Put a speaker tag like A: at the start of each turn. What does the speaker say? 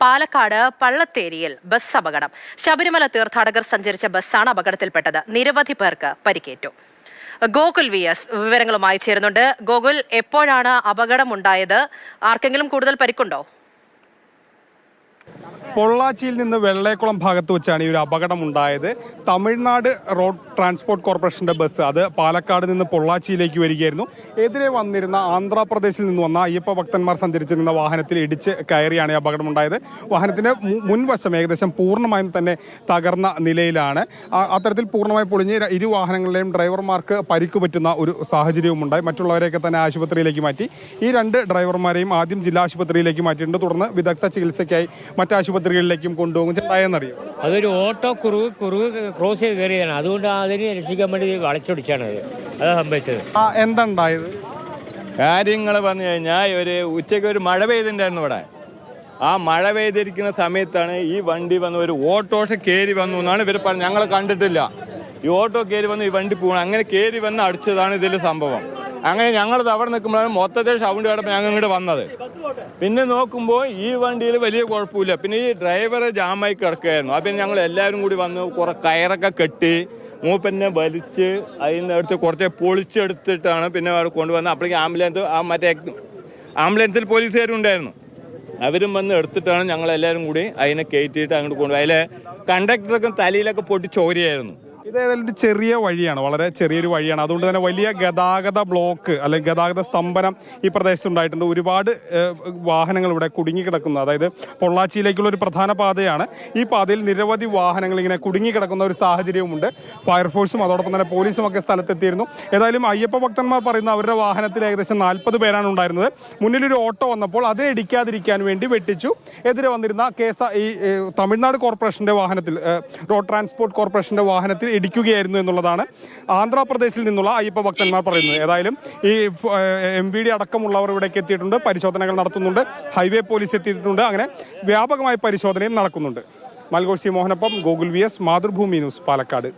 A: Palakkad പള്ളത്തേരിയിൽ bus അപകടം. ശബരിമല തീർത്ഥാടകർ സഞ്ചരിച്ച ബസ്സാണ് അപകടത്തിൽപ്പെട്ടത്. നിരവധി പേർക്ക് പരിക്കേറ്റു. ഗോകുൽ VS വിവരങ്ങളുമായി ചേരുന്നുണ്ട്. ഗോകുൽ, എപ്പോഴാണ് അപകടമുണ്ടായത്? ആർക്കെങ്കിലും കൂടുതൽ പരിക്കുണ്ടോ?
B: പൊള്ളാച്ചിയിൽ നിന്ന് വെള്ളേക്കുളം ഭാഗത്ത് വെച്ചാണ് ഈ ഒരു അപകടം ഉണ്ടായത്. തമിഴ്നാട് റോഡ് ട്രാൻസ്പോർട്ട് കോർപ്പറേഷന്റെ ബസ് അത് പാലക്കാട് നിന്ന് പൊള്ളാച്ചിയിലേക്ക് വരികയായിരുന്നു. എതിരെ വന്നിരുന്ന ആന്ധ്രാപ്രദേശിൽ നിന്ന് വന്ന അയ്യപ്പ ഭക്തന്മാർ സഞ്ചരിച്ചിരുന്ന വാഹനത്തിൽ ഇടിച്ച് കയറിയാണ് ഈ അപകടമുണ്ടായത്. വാഹനത്തിന്റെ മുൻവശം ഏകദേശം പൂർണ്ണമായും തന്നെ തകർന്ന നിലയിലാണ്. അത്തരത്തിൽ പൂർണ്ണമായി പൊളിഞ്ഞ് ഇരു വാഹനങ്ങളിലെയും ഡ്രൈവർമാർക്ക് പരിക്ക് പറ്റുന്ന ഒരു സാഹചര്യവും ഉണ്ടായി. മറ്റുള്ളവരെയൊക്കെ തന്നെ ആശുപത്രിയിലേക്ക് മാറ്റി. ഈ രണ്ട് ഡ്രൈവർമാരെയും ആദ്യം ജില്ലാ ആശുപത്രിയിലേക്ക് മാറ്റിയിട്ടുണ്ട്. തുടർന്ന് വിദഗ്ധ ചികിത്സയ്ക്കായി മറ്റാശുപത്രികളിലേക്കും കൊണ്ടുപോകും. എന്തായെന്നറിയോ?
C: അതൊരു ഓട്ടോ കുറുവ് ക്രോസ് ചെയ്ത് കയറിയതാണ്. അതുകൊണ്ട് അതിനെ രക്ഷിക്കാൻ വേണ്ടി വളച്ചൊടിച്ചാണ് അത് സംഭവിച്ചത്.
B: എന്തുണ്ടായത്?
D: കാര്യങ്ങൾ പറഞ്ഞു കഴിഞ്ഞാൽ ഉച്ചയ്ക്ക് ഒരു മഴ പെയ്തിട്ടുണ്ടായിരുന്നു ഇവിടെ. ആ മഴ പെയ്തിരിക്കുന്ന സമയത്താണ് ഈ വണ്ടി വന്ന് ഒരു ഓട്ടോറിക്ഷ കയറി വന്നു എന്നാണ് ഇവർ പറഞ്ഞത്. ഞങ്ങൾ കണ്ടിട്ടില്ല. ഈ ഓട്ടോ കയറി വന്ന് ഈ വണ്ടി പോകണം, അങ്ങനെ കയറി വന്ന് അടിച്ചതാണ് ഇതിൽ സംഭവം. അങ്ങനെ ഞങ്ങളത് അവിടെ നിൽക്കുമ്പോഴാണ് മൊത്തത്തിൽ സൗണ്ട് കേട്ടപ്പോൾ ഞങ്ങൾ ഇങ്ങോട്ട് വന്നത്. പിന്നെ നോക്കുമ്പോൾ ഈ വണ്ടിയിൽ വലിയ കുഴപ്പമില്ല. പിന്നെ ഈ ഡ്രൈവർ ജാമായി കിടക്കുകയായിരുന്നു. അപ്പം ഞങ്ങൾ എല്ലാവരും കൂടി വന്ന് കുറെ കയറൊക്കെ കെട്ടി മൂപ്പന്നെ വലിച്ച് അതിന് അടുത്ത് കുറച്ച് പൊളിച്ചെടുത്തിട്ടാണ് പിന്നെ അവിടെ കൊണ്ടുവന്ന്. അപ്പോഴേക്കും ആംബുലൻസിൽ പോലീസുകാരും ഉണ്ടായിരുന്നു. അവരും വന്ന് എടുത്തിട്ടാണ് ഞങ്ങൾ എല്ലാവരും കൂടി അതിനെ കയറ്റിയിട്ട് അങ്ങോട്ട് കൊണ്ടുപോയി. അതിലെ കണ്ടക്ടറൊക്കെ തലയിലൊക്കെ പൊട്ടി ചോരയായിരുന്നു.
B: ഇതേതായാലും ഒരു ചെറിയ വഴിയാണ്, വളരെ ചെറിയൊരു വഴിയാണ്. അതുകൊണ്ട് തന്നെ വലിയ ഗതാഗത ബ്ലോക്ക് അല്ലെങ്കിൽ ഗതാഗത സ്തംഭനം ഈ പ്രദേശത്ത് ഉണ്ടായിട്ടുണ്ട്. ഒരുപാട് വാഹനങ്ങൾ ഇവിടെ കുടുങ്ങിക്കിടക്കുന്നു. അതായത് പൊള്ളാച്ചിയിലേക്കുള്ള ഒരു പ്രധാന പാതയാണ്. ഈ പാതയിൽ നിരവധി വാഹനങ്ങൾ ഇങ്ങനെ കുടുങ്ങിക്കിടക്കുന്ന ഒരു സാഹചര്യവുമുണ്ട്. ഫയർഫോഴ്സും അതോടൊപ്പം തന്നെ പോലീസും ഒക്കെ സ്ഥലത്തെത്തിയിരുന്നു. ഏതായാലും അയ്യപ്പ ഭക്തന്മാർ പറയുന്ന അവരുടെ വാഹനത്തിൽ ഏകദേശം 40 പേരാണ് ഉണ്ടായിരുന്നത്. മുന്നിലൊരു ഓട്ടോ വന്നപ്പോൾ അതിനെ ഇടിക്കാതിരിക്കാൻ വേണ്ടി വെട്ടിച്ചു. എതിരെ വന്നിരുന്ന ഈ തമിഴ്നാട് കോർപ്പറേഷന്റെ വാഹനത്തിൽ, റോഡ് ട്രാൻസ്പോർട്ട് കോർപ്പറേഷന്റെ വാഹനത്തിൽ ഇടിക്കുകയായിരുന്നു എന്നുള്ളതാണ് ആന്ധ്രാപ്രദേശിൽ നിന്നുള്ള അയ്യപ്പ ഭക്തന്മാർ പറയുന്നത്. ഏതായാലും ഈ MVD അടക്കമുള്ളവർ ഇവിടേക്ക് എത്തിയിട്ടുണ്ട്, പരിശോധനകൾ നടത്തുന്നുണ്ട്. ഹൈവേ പോലീസ് എത്തിയിട്ടുണ്ട്. അങ്ങനെ വ്യാപകമായ പരിശോധനയും നടക്കുന്നുണ്ട്. മൽഘോഷ് മോഹനൊപ്പം ഗോകുൽ VS, മാതൃഭൂമി ന്യൂസ്, പാലക്കാട്.